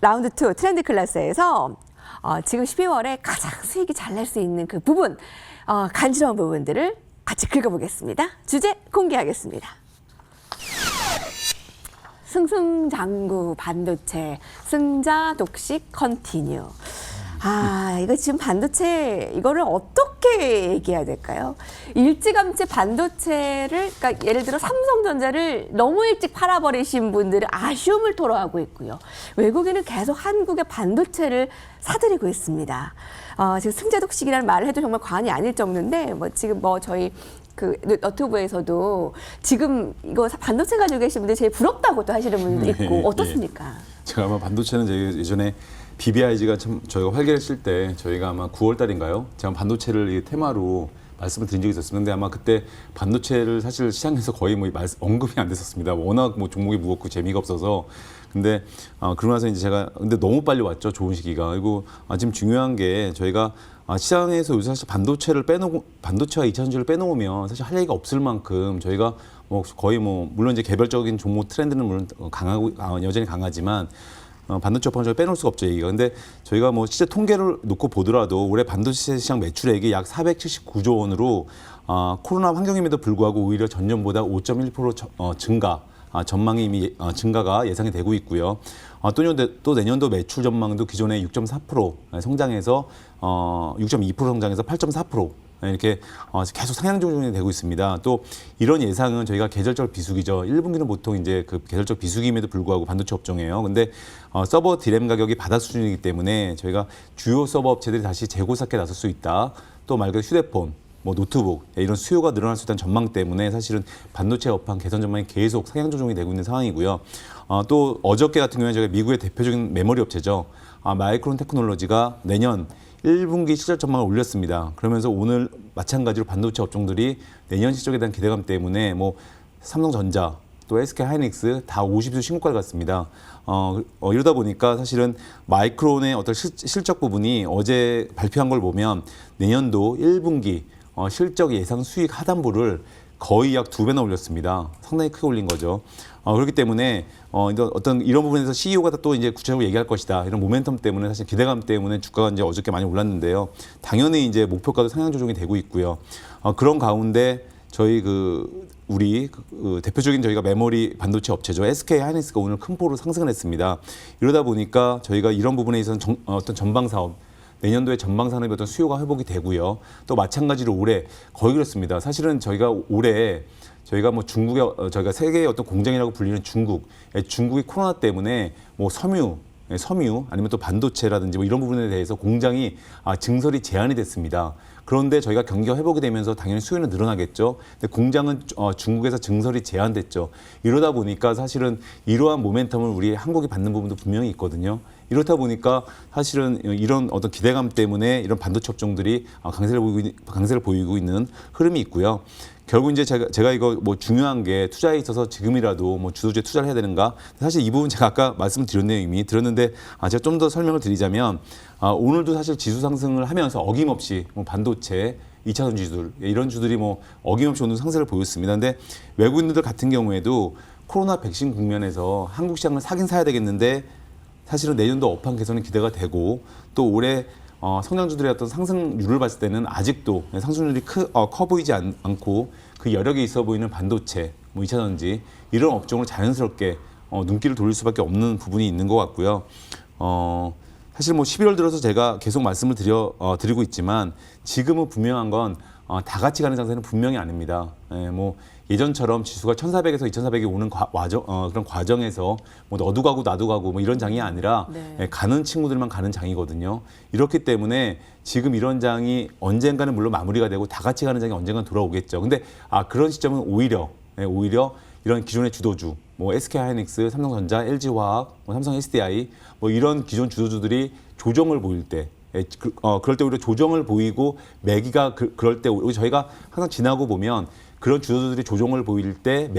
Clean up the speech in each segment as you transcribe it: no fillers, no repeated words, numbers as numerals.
라운드 2 트렌드 클래스에서 지금 12월에 가장 수익이 잘 날 수 있는 그 부분, 간지러운 부분들을 같이 긁어보겠습니다. 주제 공개하겠습니다. 승승장구 반도체, 승자 독식 컨티뉴. 이거 지금 반도체, 이거를 어떻게 얘기해야 될까요? 일찌감치 반도체를, 그러니까 예를 들어 삼성전자를 너무 일찍 팔아버리신 분들은 아쉬움을 토로하고 있고요. 외국인은 계속 한국의 반도체를 사들이고 있습니다. 지금 승자 독식이라는 말을 해도 정말 과언이 아닐 정도인데, 지금 저희 그 너튜브에서도 지금 이거 반도체 가지고 계신 분들 제일 부럽다고 또 하시는 분들도 있고, 어떻습니까? 제가 아마 반도체는 제가 예전에 BBIG가 참 저희가 활개했을 때 저희가 아마 9월 달인가요? 제가 반도체를 테마로 말씀을 드린 적이 있었습니다. 근데 아마 그때 반도체를 사실 시장에서 거의 언급이 안 됐었습니다. 워낙 종목이 무겁고 재미가 없어서. 근데 그러고 나서 이제 제가 근데 너무 빨리 왔죠. 좋은 시기가. 그리고 지금 중요한 게 저희가 시장에서 요새 사실 반도체와 2차전지를 빼놓으면 사실 할 얘기가 없을 만큼 저희가 거의 물론 이제 개별적인 종목 트렌드는 물론 여전히 강하지만 반도체 업황을 빼놓을 수가 없죠, 얘기가. 근데 저희가 실제 통계를 놓고 보더라도 올해 반도체 시장 매출액이 약 479조 원으로 코로나 환경임에도 불구하고 오히려 전년보다 5.1% 증가, 전망이 이미 증가가 예상이 되고 있고요. 또 내년도 매출 전망도 기존의 6.4% 성장해서 6.2% 성장해서 8.4% 이렇게 계속 상향 조정이 되고 있습니다. 또 이런 예상은 저희가 계절적 비수기죠. 1분기는 보통 이제 그 계절적 비수기임에도 불구하고 반도체 업종이에요. 근데 서버 디램 가격이 바닥 수준이기 때문에 저희가 주요 서버 업체들이 다시 재고 쌓기에 나설 수 있다. 또 말 그대로 휴대폰, 노트북 이런 수요가 늘어날 수 있다는 전망 때문에 사실은 반도체 업황 개선 전망이 계속 상향 조정이 되고 있는 상황이고요. 또 어저께 같은 경우에 저희가 미국의 대표적인 메모리 업체죠. 마이크론 테크놀로지가 내년 1분기 실적 전망을 올렸습니다. 그러면서 오늘 마찬가지로 반도체 업종들이 내년 실적에 대한 기대감 때문에 삼성전자 또 SK 하이닉스 다 50주 신고가를 갔습니다. 이러다 보니까 사실은 마이크론의 어떤 실적 부분이 어제 발표한 걸 보면 내년도 1분기 실적 예상 수익 하단부를 거의 약 2배나 올렸습니다. 상당히 크게 올린 거죠. 그렇기 때문에 어떤 이런 부분에서 CEO가 또 이제 구체적으로 얘기할 것이다. 이런 모멘텀 때문에 사실 기대감 때문에 주가가 이제 어저께 많이 올랐는데요. 당연히 이제 목표가도 상향 조정이 되고 있고요. 그런 가운데 저희 우리 대표적인 저희가 메모리 반도체 업체죠. SK 하이닉스가 오늘 큰 폭으로 상승을 했습니다. 이러다 보니까 저희가 이런 부분에 있어서는 어떤 전방 사업 내년도에 전방 산업의 어떤 수요가 회복이 되고요. 또 마찬가지로 올해 거의 그렇습니다. 사실은 저희가 올해 저희가 저희가 세계의 어떤 공장이라고 불리는 중국이 코로나 때문에 섬유 아니면 또 반도체라든지 이런 부분에 대해서 공장이 증설이 제한이 됐습니다. 그런데 저희가 경기가 회복이 되면서 당연히 수요는 늘어나겠죠. 근데 공장은 중국에서 증설이 제한됐죠. 이러다 보니까 사실은 이러한 모멘텀을 우리 한국이 받는 부분도 분명히 있거든요. 이렇다 보니까 사실은 이런 어떤 기대감 때문에 이런 반도체 업종들이 강세를 보이고 있는 흐름이 있고요. 결국 이제 제가 이거 중요한 게 투자에 있어서 지금이라도 주도주에 투자를 해야 되는가? 사실 이 부분 제가 아까 말씀드렸네요, 이미 들었는데 제가 좀 더 설명을 드리자면 오늘도 사실 지수 상승을 하면서 어김없이 반도체, 2차전 주들 이런 주들이 어김없이 오늘 상승을 보였습니다. 근데 외국인들 같은 경우에도 코로나 백신 국면에서 한국 시장을 사긴 사야 되겠는데 사실은 내년도 업황 개선이 기대가 되고 또 올해 성장주들의 어떤 상승률을 봤을 때는 아직도 상승률이 커 보이지 않고 그 여력이 있어 보이는 반도체, 2차전지 이런 업종을 자연스럽게 눈길을 돌릴 수밖에 없는 부분이 있는 것 같고요. 사실 11월 들어서 제가 계속 말씀을 드리고 있지만 지금은 분명한 건 다 같이 가는 장세는 분명히 아닙니다. 예전처럼 지수가 1,400에서 2,400이 오는 그런 과정에서 너도 가고 나도 가고 이런 장이 아니라 가는 친구들만 가는 장이거든요. 이렇기 때문에 지금 이런 장이 언젠가는 물론 마무리가 되고 다 같이 가는 장이 언젠가는 돌아오겠죠. 근데 그런 시점은 오히려 이런 기존의 주도주, SK 하이닉스, 삼성전자, LG화학, 삼성 SDI 이런 기존 주도주들이 조정을 보일 때 그럴 때 오히려 조정을 보이고 매기가 그럴 때 저희가 항상 지나고 보면 그런 주도주들이 조정을 보일 때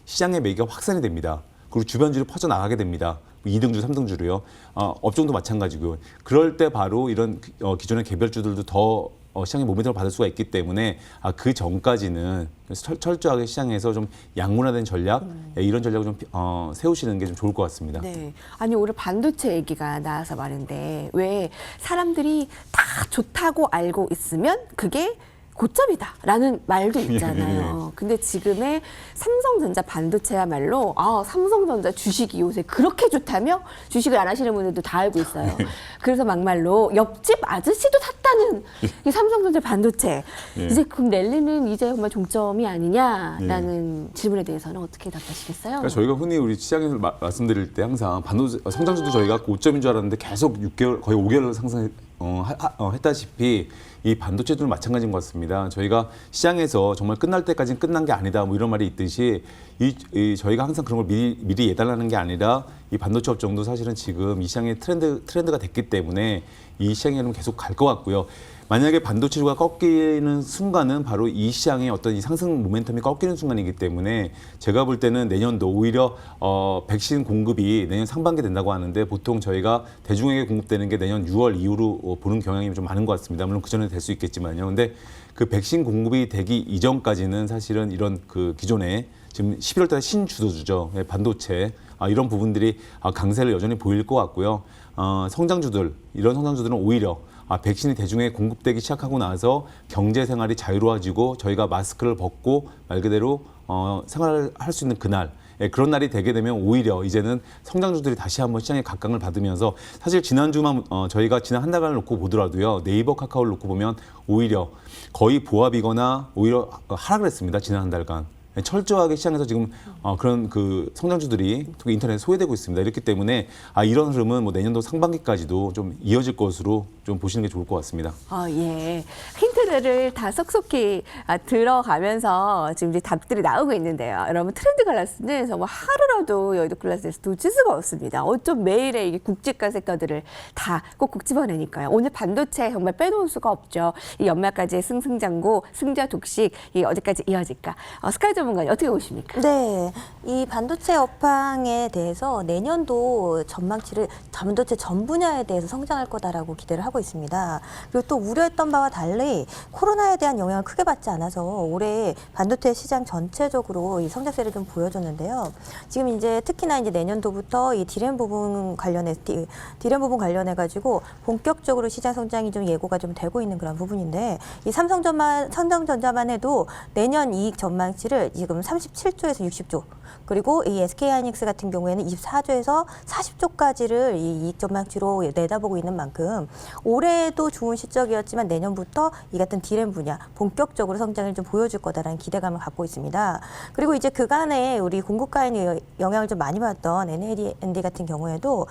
시장의 매기가 확산이 됩니다. 그리고 주변주로 퍼져나가게 됩니다. 2등주, 3등주로요. 업종도 마찬가지고요. 그럴 때 바로 이런 기존의 개별주들도 더 시장에 모멘텀을 받을 수가 있기 때문에 그 전까지는 철저하게 시장에서 좀 양문화된 전략 이런 전략을 좀 세우시는 게 좀 좋을 것 같습니다. 네. 아니 오늘 반도체 얘기가 나와서 말인데 왜 사람들이 다 좋다고 알고 있으면 그게 고점이다라는 말도 있잖아요. 근데 지금의 삼성전자 반도체야말로 삼성전자 주식이 요새 그렇게 좋다며 주식을 안 하시는 분들도 다 알고 있어요. 그래서 막말로 옆집 아저씨도 샀다는 이 삼성전자 반도체. 이제 그럼 랠리는 이제 정말 종점이 아니냐라는 질문에 대해서는 어떻게 답하시겠어요? 그러니까 저희가 흔히 우리 시장에서 말씀드릴 때 항상 반도체 성장주도 저희가 고점인 줄 알았는데 계속 6개월 거의 5개월 상승 했다시피 이 반도체도 마찬가지인 것 같습니다. 저희가 시장에서 정말 끝날 때까지는 끝난 게 아니다 뭐 이런 말이 있듯이 저희가 항상 그런 걸 미리 예단하는 게 아니라 이 반도체 업종도 사실은 지금 이 시장의 트렌드가 됐기 때문에 이 시장에는 계속 갈 것 같고요. 만약에 반도체가 꺾이는 순간은 바로 이 시장의 어떤 이 상승 모멘텀이 꺾이는 순간이기 때문에 제가 볼 때는 내년도 오히려 백신 공급이 내년 상반기에 된다고 하는데 보통 저희가 대중에게 공급되는 게 내년 6월 이후로 보는 경향이 좀 많은 것 같습니다. 물론 그 전에 될 수 있겠지만요. 근데 그 백신 공급이 되기 이전까지는 사실은 이런 그 기존에 지금 11월 달에 신주도주죠. 반도체 이런 부분들이 강세를 여전히 보일 것 같고요. 이런 성장주들은 오히려 백신이 대중에 공급되기 시작하고 나서 경제 생활이 자유로워지고 저희가 마스크를 벗고 말 그대로 생활을 할 수 있는 그날 그런 날이 되게 되면 오히려 이제는 성장주들이 다시 한번 시장에 각광을 받으면서 사실 지난주만 저희가 지난 한 달간을 놓고 보더라도요. 네이버 카카오를 놓고 보면 오히려 거의 보합이거나 오히려 하락을 했습니다. 지난 한 달간. 철저하게 시장에서 지금 그런 그 성장주들이 특히 인터넷에 소외되고 있습니다. 이렇기 때문에 이런 흐름은 뭐 내년도 상반기까지도 좀 이어질 것으로 좀 보시는 게 좋을 것 같습니다. 예. 힌트들을 다 쏙쏙히 들어가면서 지금 이제 답들이 나오고 있는데요. 여러분 트렌드 클래스는 정말 하루라도 여의도 클래스에서 놓칠 수가 없습니다. 어쩜 매일의 이 굵직한 색깔들을 다 꼭꼭 집어내니까요. 오늘 반도체 정말 빼놓을 수가 없죠. 이 연말까지의 승승장구, 승자 독식 이 어디까지 이어질까? 스카이 전문가님 어떻게 보십니까? 네, 이 반도체 업황에 대해서 내년도 전망치를 반도체 전 분야에 대해서 성장할 거다라고 기대를 하고 있습니다. 그리고 또 우려했던 바와 달리 코로나에 대한 영향을 크게 받지 않아서 올해 반도체 시장 전체적으로 이 성장세를 좀 보여줬는데요. 지금 이제 특히나 이제 내년도부터 이 디램 부분 관련해 가지고 본격적으로 시장 성장이 좀 예고가 좀 되고 있는 그런 부분인데 이 삼성전자만 해도 내년 이익 전망치를 지금 37조에서 60조 그리고 이 SK하이닉스 같은 경우에는 24조에서 40조까지를 이 이익 전망치로 내다보고 있는 만큼 올해도 좋은 실적이었지만 내년부터 이 같은 디램 분야 본격적으로 성장을 좀 보여줄 거다라는 기대감을 갖고 있습니다. 그리고 이제 그간에 우리 공급가에 영향을 좀 많이 받았던 NAND 같은 경우에도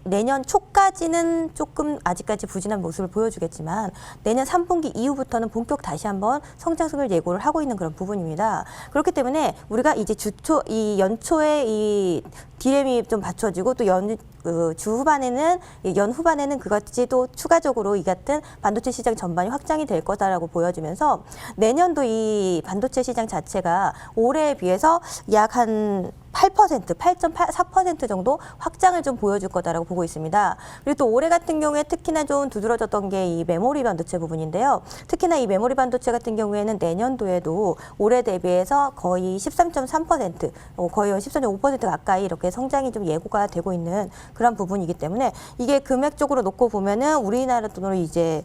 내년 초까지는 조금 아직까지 부진한 모습을 보여주겠지만 내년 3분기 이후부터는 본격 다시 한번 성장성을 예고를 하고 있는 그런 부분입니다. 그렇기 때문에 우리가 이제 연초에 이 디램이 좀 받쳐지고 또 연 후반에는 그것이 또 추가적으로 이 같은 반도체 시장 전반이 확장이 될 거다라고 보여지면서 내년도 이 반도체 시장 자체가 올해에 비해서 약 한 8.4% 정도 확장을 좀 보여줄 거다라고 보고 있습니다. 그리고 또 올해 같은 경우에 특히나 좀 두드러졌던 게 이 메모리 반도체 부분인데요. 특히나 이 메모리 반도체 같은 경우에는 내년도에도 올해 대비해서 거의 13.3%, 거의 13.5% 가까이 이렇게 성장이 좀 예고가 되고 있는 그런 부분이기 때문에 이게 금액적으로 놓고 보면은 우리나라 돈으로 이제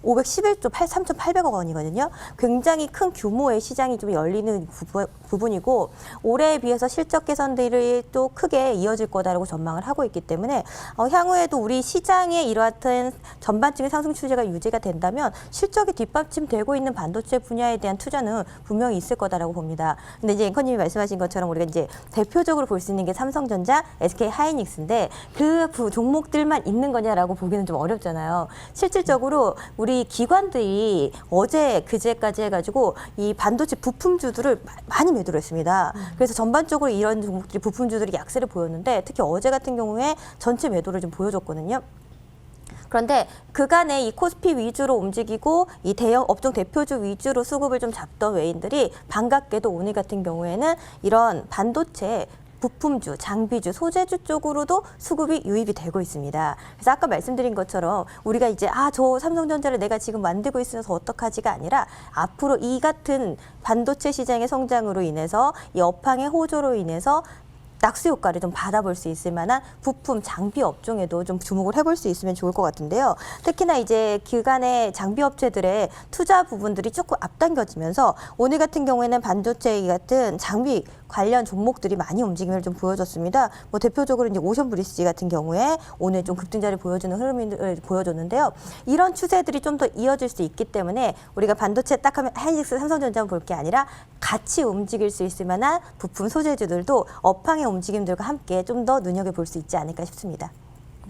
511조 3,800억 원이거든요. 굉장히 큰 규모의 시장이 좀 열리는 부분이고 올해에 비해서 실적 개선들이 또 크게 이어질 거다라고 전망을 하고 있기 때문에 향후에도 우리 시장의 이러한 전반적인 상승 추세가 유지가 된다면 실적이 뒷받침되고 있는 반도체 분야에 대한 투자는 분명히 있을 거다라고 봅니다. 근데 이제 앵커님이 말씀하신 것처럼 우리가 이제 대표적으로 볼 수 있는 게 삼성전자, SK하이닉스인데 그 종목들만 있는 거냐라고 보기는 좀 어렵잖아요. 실질적으로 우리 기관들이 그제까지 해가지고 이 반도체 부품주들을 많이 매도를 했습니다. 그래서 전반적으로 이런 종목들이 부품주들이 약세를 보였는데 특히 어제 같은 경우에 전체 매도를 좀 보여줬거든요. 그런데 그간에 이 코스피 위주로 움직이고 이 대형 업종 대표주 위주로 수급을 좀 잡던 외인들이 반갑게도 오늘 같은 경우에는 이런 반도체 부품주, 장비주, 소재주 쪽으로도 수급이 유입이 되고 있습니다. 그래서 아까 말씀드린 것처럼 우리가 이제 저 삼성전자를 내가 지금 만들고 있어서 어떡하지가 아니라 앞으로 이 같은 반도체 시장의 성장으로 인해서 이 업황의 호조로 인해서 낙수 효과를 좀 받아볼 수 있을 만한 부품, 장비 업종에도 좀 주목을 해볼 수 있으면 좋을 것 같은데요. 특히나 이제 기간의 장비 업체들의 투자 부분들이 조금 앞당겨지면서 오늘 같은 경우에는 반도체 같은 장비 관련 종목들이 많이 움직임을 좀 보여줬습니다. 뭐 대표적으로 이제 오션브리스 같은 경우에 오늘 좀 급등자를 보여주는 흐름을 보여줬는데요. 이런 추세들이 좀 더 이어질 수 있기 때문에 우리가 반도체 딱 하면 하이닉스, 삼성전자만 볼 게 아니라 같이 움직일 수 있을 만한 부품 소재주들도 업황의 움직임들과 함께 좀 더 눈여겨볼 수 있지 않을까 싶습니다.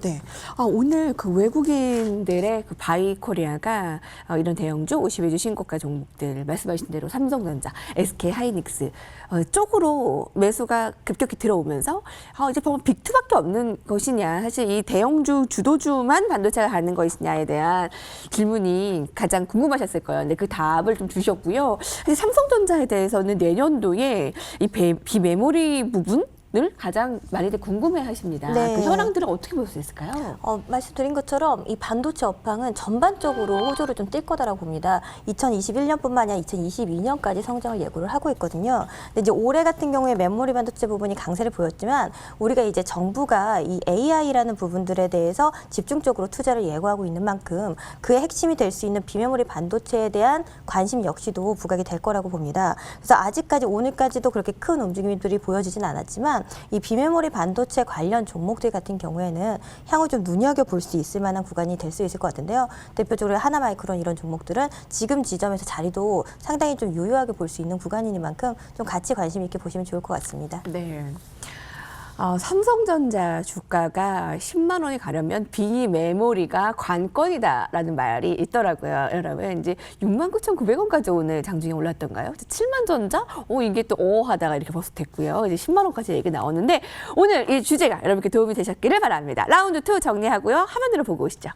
네. 오늘 그 외국인들의 그 바이코리아가 이런 대형주 50의 주 신고가 종목들 말씀하신 대로 삼성전자, SK 하이닉스 쪽으로 매수가 급격히 들어오면서 이제 보면 빅2밖에 없는 것이냐, 사실 이 대형주 주도주만 반도체가 가는 것이냐에 대한 질문이 가장 궁금하셨을 거예요. 근데 그 답을 좀 주셨고요. 사실 삼성전자에 대해서는 내년도에 이 비메모리 부분 늘 가장 많이들 궁금해하십니다. 네. 그 현황들은 어떻게 볼 수 있을까요? 말씀드린 것처럼 이 반도체 업황은 전반적으로 호조를 좀 띌 거다라고 봅니다. 2021년뿐만 아니라 2022년까지 성장을 예고를 하고 있거든요. 근데 이제 올해 같은 경우에 메모리 반도체 부분이 강세를 보였지만 우리가 이제 정부가 이 AI라는 부분들에 대해서 집중적으로 투자를 예고하고 있는 만큼 그의 핵심이 될 수 있는 비메모리 반도체에 대한 관심 역시도 부각이 될 거라고 봅니다. 그래서 아직까지 오늘까지도 그렇게 큰 움직임들이 보여지진 않았지만 이 비메모리 반도체 관련 종목들 같은 경우에는 향후 좀 눈여겨볼 수 있을 만한 구간이 될 수 있을 것 같은데요. 대표적으로 하나마이크론 이런 종목들은 지금 지점에서 자리도 상당히 좀 유효하게 볼 수 있는 구간이니만큼 좀 같이 관심 있게 보시면 좋을 것 같습니다. 네. 삼성전자 주가가 10만 원이 가려면 비메모리가 관건이다라는 말이 있더라고요. 여러분 이제 69,900원까지 오늘 장중에 올랐던가요? 7만 전자? 이게 또 하다가 이렇게 벌써 됐고요. 이제 10만 원까지 얘기 나오는데 오늘 이 주제가 여러분께 도움이 되셨기를 바랍니다. 라운드 2 정리하고요. 화면으로 보고 오시죠.